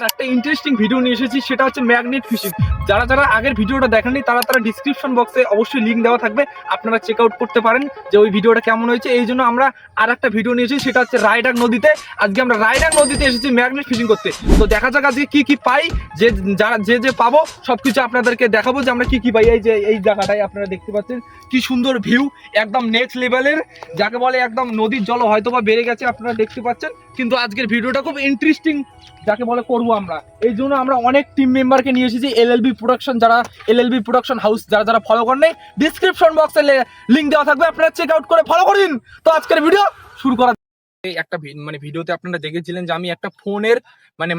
একটা interesting video নিয়ে এসেছি, সেটা হচ্ছে ম্যাগনেট ফিশিং। যারা যারা আগের ভিডিওটা দেখেননি তারা ডিসক্রিপশন বক্সে অবশ্যই লিঙ্ক দেওয়া থাকবে, আপনারা চেক আউট করতে পারেন যে ওই ভিডিওটা কেমন হয়েছে। এই জন্য আমরা আর একটা ভিডিও নিয়েছি, সেটা হচ্ছে রায়ডাক নদীতে। আজকে আমরা রায়ডাক নদীতে এসেছি ম্যাগনেট ফিশিং করতে। তো দেখা যাক আজকে কি কি পাই, যে পাবো সবকিছু আপনাদেরকে দেখাবো যে আমরা কি কি পাই। এই যে এই জায়গাটায় আপনারা দেখতে পাচ্ছেন কি সুন্দর ভিউ, একদম নেক্সট লেভেলের, যাকে বলে একদম নদীর জল হয়তো বা বেড়ে গেছে, আপনারা দেখতে পাচ্ছেন। কিন্তু আজকের ভিডিওটা খুব ইন্টারেস্টিং যাকে বলে করবো আমরা। এই জন্য আমরা অনেক টিম মেম্বারকে নিয়ে এসেছি। এলএলবি প্রোডাকশন, যারা এলএলবি প্রোডাকশন হাউস যারা ফলো করেন নাই, ডিসক্রিপশন বক্সে লিঙ্ক দেওয়া থাকবে, আপনারা চেক আউট করে ফলো করে দিন। তো আজকের ভিডিও শুরু করা। একটা ভিডিওতে আপনারা দেখেছিলেন যে আমি একটা ফোনের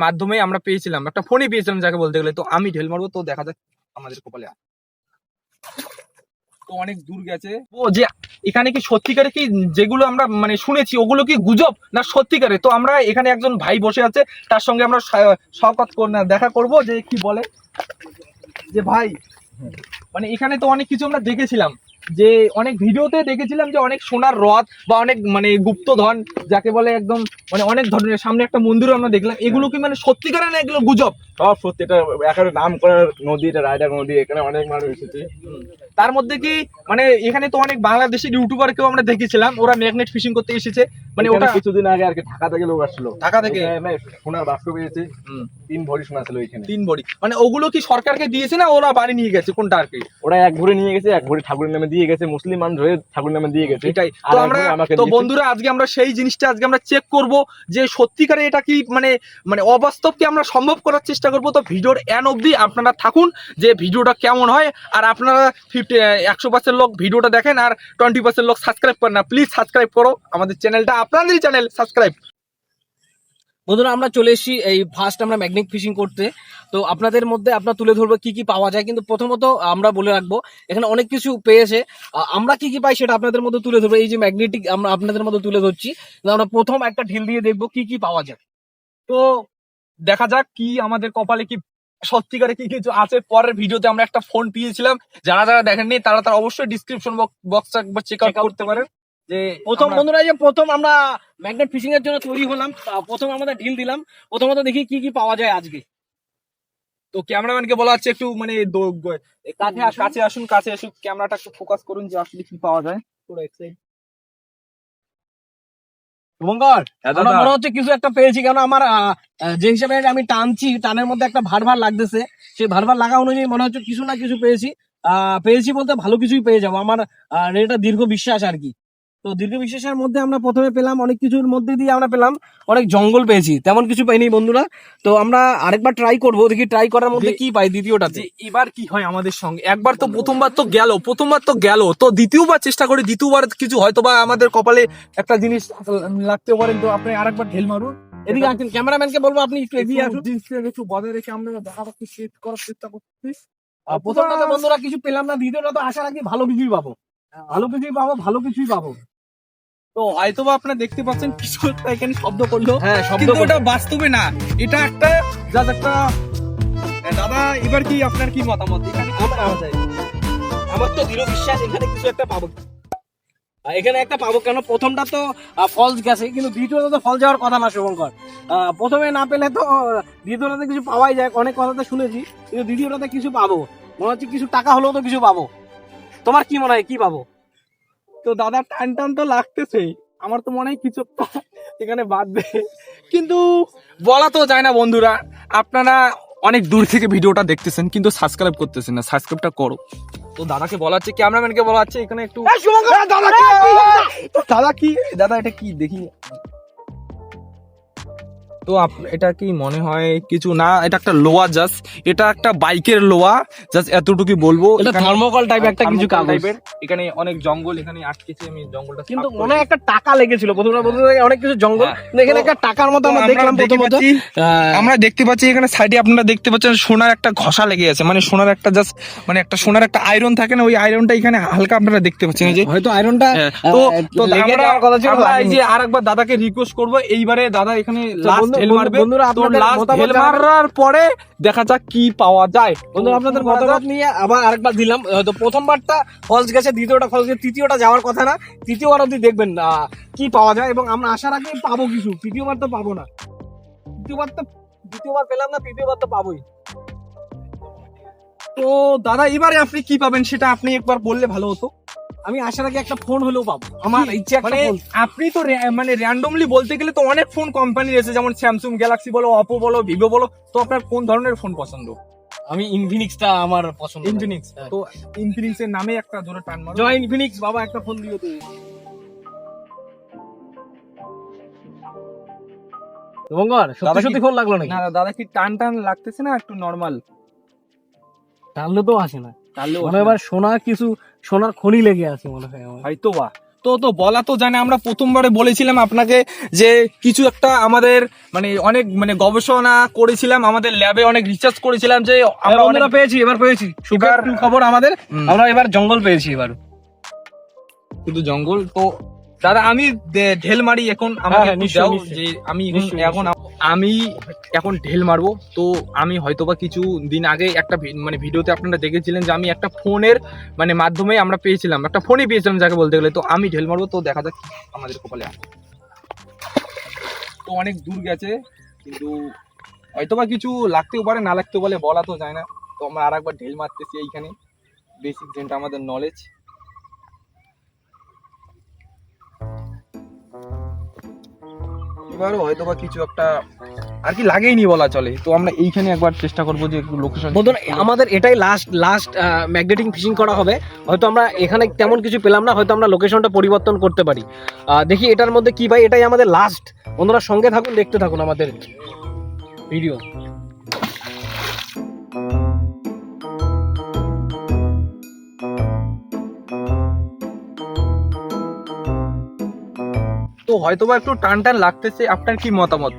মাধ্যমে আমরা পেয়েছিলাম, একটা ফোনই পেয়েছিলাম যাকে বলতে গেলে। তো আমি ঢেল মারবো, তো দেখা যাক আমাদের কপালে। তো অনেক দূর গেছে। ও যে এখানে কি সত্যিকারে কি যেগুলো আমরা শুনেছি ওগুলো কি গুজব না সত্যিকারে? তো আমরা এখানে একজন ভাই বসে আছে, তার সঙ্গে আমরা দেখা করব যে কি বলে। যে ভাই এখানে তো অনেক কিছু আমরা দেখেছিলাম, যে অনেক ভিডিওতে দেখেছিলাম যে অনেক সোনার রথ বা অনেক গুপ্তধন যাকে বলে, একদম অনেক ধরনের, সামনে একটা মন্দিরও আমরা দেখলাম। এগুলো কি সত্যিকারে না এগুলো গুজব? সব সত্যি। এটা এখানে নাম করা নদী, এটা রায়ডাক নদী, এখানে অনেক মানুষ এসেছে। তার মধ্যে কি এখানে তো অনেক বাংলাদেশের ইউটিউবারকেও আমরা দেখেছিলাম, ওরা ম্যাগনেট ফিশিং করতে এসেছে। ওটা কিছুদিন আগে আর কি ঢাকা থেকে লোক আসছিল। ঢাকা থেকে সোনার বাক্স পেয়েছে, 3 ভরি সোনা ছিল এখানে। 3 ভরি। ওগুলো কি সরকারকে দিয়েছে না ওরা বাড়ি নিয়ে গেছে? কোনটা আর কি? ওরা 1 ভরি নিয়ে গেছে, 1 ভরি ঠাকুরের নামে দিয়ে গেছে, মুসলিম মানুষ হয়ে ঠাকুরের নামে দিয়ে গেছে। এটাই তো আমরা, তো বন্ধুরা আজকে আমরা সেই জিনিসটা আজকে আমরা চেক করব যে সত্যিকারে এটা কি অবাস্তবকে আমরা সম্ভব করার চেষ্টা করব। তো ভিডিওর এন্ড অবধি আপনারা থাকুন যে ভিডিওটা কেমন হয়। আর আপনারা 100% লোক ভিডিওটা দেখেন আর 20% লোক সাবস্ক্রাইব করেন না। প্লিজ সাবস্ক্রাইব করো আমাদের চ্যানেলটা, আপনাদেরই চ্যানেল, সাবস্ক্রাইব। বন্ধুরা আমরা চলে এসেছি এই ফার্স্ট আমরা ম্যাগনেট ফিশিং করতে। তো আপনাদের মধ্যে আপনার তুলে ধরবো কি কি পাওয়া যায়। কিন্তু প্রথমত আমরা বলে রাখবো এখানে অনেক কিছু পেয়েছে, আমরা কি কি পাই সেটা আপনাদের মধ্যে তুলে ধরবো। এই যে ম্যাগনেটিক আমরা আপনাদের মধ্যে তুলে ধরছি, আমরা প্রথম একটা ঢিল দিয়ে দেখবো কি কি পাওয়া যায়। তো দেখা যাক কি আমাদের কপালে কি সত্যিকারে কি কিছু আছে। পরের ভিডিওতে আমরা একটা ফোন পেয়েছিলাম, যারা যারা দেখেননি তারা অবশ্যই ডিসক্রিপশন বক্সটা একবার চেক আউট করতে পারেন। যে প্রথম বন্ধুরা যে প্রথম আমরা ম্যাগনেট ফিশিং এর জন্য তৈরি হলাম, প্রথম আমাদের ঢিল দিলাম, প্রথমত দেখি কি কি পাওয়া যায় আজকে। তো ক্যামেরাম্যানকে বলা হচ্ছে একটু কাছে আসুন, ক্যামেরাটা একটু ফোকাস করুন যে আসলে কি পাওয়া যায়। পুরো এক্সাইট আমরা মনে হচ্ছে কিছু একটা পেয়েছি, কেন আমার যে হিসাবে আমি টানছি, টানের মধ্যে একটা ভার ভার লাগতেছে, সেই ভার ভার লাগা অনুযায়ী মনে হচ্ছে কিছু না কিছু পেয়েছি বলতে ভালো কিছুই পেয়ে যাবো। আমার এটা দীর্ঘ বিশ্বাস আর কি। তো দীর্ঘ বিশ্বাসের মধ্যে আমরা প্রথমে পেলাম অনেক কিছুর মধ্যে দিয়ে আমরা পেলাম অনেক জঙ্গল পেয়েছি, তেমন কিছু পাইনি বন্ধুরা। তো আমরা আরেকবার ট্রাই করবো, দেখি ট্রাই করার মধ্যে কি পাই দ্বিতীয়টাতে। এবার কি হয় আমাদের সঙ্গে। একবার তো প্রথমবার তো গেল, তো দ্বিতীয়বার চেষ্টা করি, দ্বিতীয়বার কিছু হয়তো বা আমাদের কপালে একটা জিনিস লাগতে পারেন। তো আপনি আরেকবার ঢেল মারুন। এদিকে আসেন, ক্যামেরাম্যানকে বলবো আপনি একটু এগিয়ে আসুন। একটু বজায় রেখে আমরা দেখাটা সেট করার চেষ্টা করছি। প্রথমটা তো বন্ধুরা কিছু পেলাম না, দ্বিতীয়টা তো আশা রাখি ভালো কিছুই পাবো, ভালো কিছুই পাবো। তো হয়তোবা আপনারা দেখতে পাচ্ছেন কিছু একটা এখানে শব্দ করলো, হ্যাঁ শব্দ, কিন্তু এটা বাস্তবে না, এটা একটা জাস্ট একটা। দাদা এবার কি আপনার কি মতামত, এখানে কি পাওয়া যায়? আমার তো দৃঢ় বিশ্বাস এখানে কিছু একটা পাবো, এখানে একটা পাবো। কেন প্রথমটা তো ফলস গেছে, কিন্তু দ্বিতীয়টা তো ফল যাওয়ার কথা না শুভঙ্কর। প্রথমে না পেলে তো দ্বিতীয়টাতে কিছু পাওয়াই যায়, অনেক কথা তো শুনেছি, কিন্তু দ্বিতীয়টাতে কিছু পাবো মনে হচ্ছে, কিছু টাকা হলেও তো কিছু পাবো। তোমার কি মনে হয় কি পাবো? তো দাদা টান তো লাগতেছে, আমার তো মনে হয় কিছু এখানে বাঁধবে, কিন্তু বলা তো যায় না। বন্ধুরা আপনারা অনেক দূর থেকে ভিডিওটা দেখতেছেন কিন্তু সাবস্ক্রাইব করতেছেন না, সাবস্ক্রাইবটা করো। তো দাদাকে বলা হচ্ছে, ক্যামেরাম্যানকে বলা হচ্ছে এখানে একটু দাদা এটা কি দেখি। তো এটা কি মনে হয় কিছু না, এটা একটা লোয়া, জাস্ট এটা একটা বাইকের লোয়া, জাস্ট এতটুকু বলবো। এটা থার্মোকল টাইপ একটা কিছু টাইপের, এখানে অনেক জঙ্গল, এখানে আটকেছে, আমি জঙ্গলটা কিন্তু মনে হয় একটা টাকা লেগেছিল প্রথমে অনেক কিছু জঙ্গল, এখানে একটা টাকার মতো আমরা দেখলাম প্রথমত। আমরা দেখতে পাচ্ছি এখানে সাইডে আপনারা দেখতে পাচ্ছেন সোনার একটা ঘষা লেগে আছে, সোনার একটা জাস্ট একটা সোনার একটা আয়রন থাকে না, ওই আয়রনটা এখানে হালকা আপনারা দেখতে পাচ্ছেন যে হয়তো আয়রনটা। তো আমরা এই যে আরেকবার দাদাকে রিকোয়েস্ট করবো, এইবারে দাদা এখানে লাস্ট ঢেল মারবে। বন্ধুরা আপনাদের ঢেল মারার পরে দেখা যাক কি পাওয়া যায়। বন্ধুরা আপনাদের মতামত নিয়ে আবার আরেকবার দিলাম, হয়তো প্রথমবার ফলস গেছে, দ্বিতীয়টা ফলস গেছে, তৃতীয়টা যাওয়ার কথা না, তৃতীয়বার অব্দি দেখবেন কি পাওয়া যায়, এবং আমরা আশা রাখি পাবো কিছু। তৃতীয়বার তো পাবো না, তৃতীয়বার তো দ্বিতীয়বার পেলাম না, তৃতীয়বার তো পাবোই। তো দাদা এবারে আপনি কি পাবেন সেটা আপনি একবার বললে ভালো হতো। আমি আসার আগে একটা ফোন হলেও পাবো, আমার ইচ্ছে একটা মানে ফোন। আপনি তো মানে র্যান্ডমলি বলতে গেলে তো অনেক ফোন কোম্পানি রয়েছে, যেমন স্যামসাং, গ্যালাক্সি বলো, অপো বলো, ভিভো বলো, তো আপনার কোন ধরনের ফোন পছন্দ? আমি ইনফিনিক্সটা আমার পছন্দ। ইনফিনিক্স। তো ইনফিনিক্স এর নামে একটা জোরে টান মারো। জয় ইনফিনিক্স বাবা, একটা ফোন দিও তুমি। শুভঙ্কর, দাদা সত্যি কি- সত্যি ফোন লাগলো নাকি? না দাদা কি টান টান লাগতেছে না একটু নরমাল? টানলে তো আসে না, তাহলে মনে হয় এবার সোনার খনি লেগে আছে মনে হয় আমার। হয়তো বা। তো বলা তো জানে, আমরা প্রথমবারে বলেছিলাম আপনাকে যে কিছু একটা আমাদের মানে অনেক মানে গবেষণা করেছিলাম, আমাদের ল্যাবে অনেক রিসার্চ করেছিলাম যে আমরা বন্ধুরা পেয়েছি, এবার পেয়েছি সুপার এবার- খবর আমাদের। হুম। আমরা এবার জঙ্গল পেয়েছি এবার। শুধু জঙ্গল। তো দাদা আমি ঢেল মারি এখন, আমাকে হ্যাঁ, একটু নিশ্চয়ই, দাও নিশ্চয়ই। যে আমি নিশ্চয়ই, আমি এখন ঢেল মারবো। তো আমি হয়তোবা কিছু দিন আগে একটা মানে ভিডিওতে আপনারা দেখেছিলেন যে আমি একটা ফোনের মানে মাধ্যমে আমরা পেয়েছিলাম, একটা ফোনই পেয়েছিলাম যাকে বলতে গেলে। তো আমি ঢেল মারবো, তো দেখা যাক আমাদের কপালে আসে। তো অনেক দূর গেছে, কিন্তু হয়তোবা কিছু লাগতেও পারে, না লাগতেও পারে, বলা তো যায় না। তো আমরা আর একবার ঢেল মারতেছি এইখানে, বেসিক যেটা আমাদের নলেজ। এবারও হয়তোবা কিছু একটা আর কি লাগেইনি বলা চলে। তো আমরা এইখানে একবার চেষ্টা করবো যে একটু লোকেশন। বন্ধুরা আমাদের এটাই লাস্ট ম্যাগনেটিং ফিশিং করা হবে। হয়তো আমরা এখানে তেমন কিছু পেলাম না, হয়তো আমরা লোকেশনটা পরিবর্তন করতে পারি। দেখি এটার মধ্যে কি ভাই, এটাই আমাদের লাস্ট। বন্ধুরা সঙ্গে থাকুন, দেখতে থাকুন আমাদের ভিডিও। তো হয়তোবা একটু টান টান লাগতেছে, আপনার কি মতামত?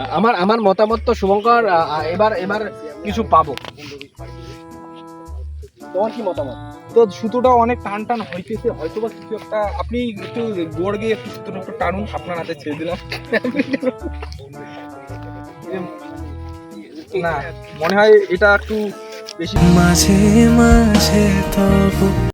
আমার মতামত তো শুভঙ্কর, এবার কিছু পাবো। তোমার কি মতামত? তো সুতোটা অনেক টান টান হইতেছে, হয়তোবা কিছু একটা আপনি একটু গোড় গিয়ে একটু সুতোটা একটু টানুন, আপনার হাতে ছেড়ে দিলাম। না মনে হয় এটা একটু বেশি মাঝে মাঝে তবু